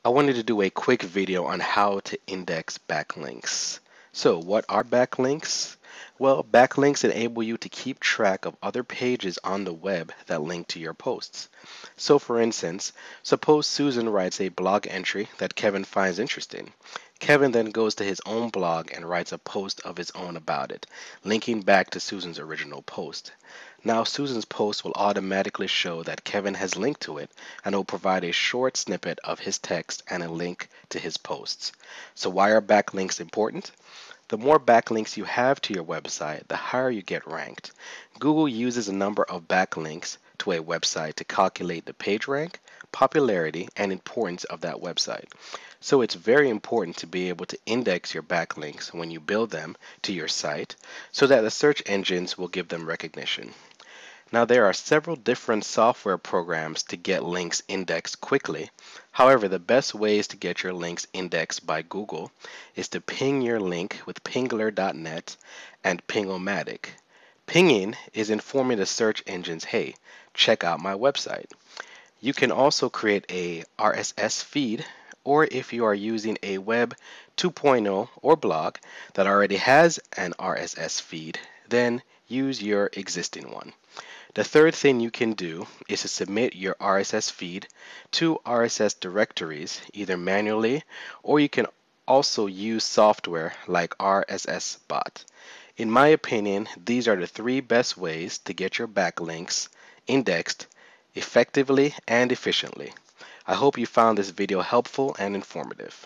I wanted to do a quick video on how to index backlinks. So what are backlinks? Well, backlinks enable you to keep track of other pages on the web that link to your posts. So for instance, suppose Susan writes a blog entry that Kevin finds interesting. Kevin then goes to his own blog and writes a post of his own about it, linking back to Susan's original post. Now Susan's post will automatically show that Kevin has linked to it, and it will provide a short snippet of his text and a link to his posts. So why are backlinks important? The more backlinks you have to your website, the higher you get ranked. Google uses a number of backlinks to a website to calculate the page rank, popularity, and importance of that website. So it's very important to be able to index your backlinks when you build them to your site so that the search engines will give them recognition. Now, there are several different software programs to get links indexed quickly. However, the best ways to get your links indexed by Google is to ping your link with pingler.net and Pingomatic. Pinging is informing the search engines, hey, check out my website. You can also create a RSS feed, or if you are using a Web 2.0 or blog that already has an RSS feed, then use your existing one. The third thing you can do is to submit your RSS feed to RSS directories, either manually or you can also use software like RSSbot. In my opinion, these are the three best ways to get your backlinks indexed effectively and efficiently. I hope you found this video helpful and informative.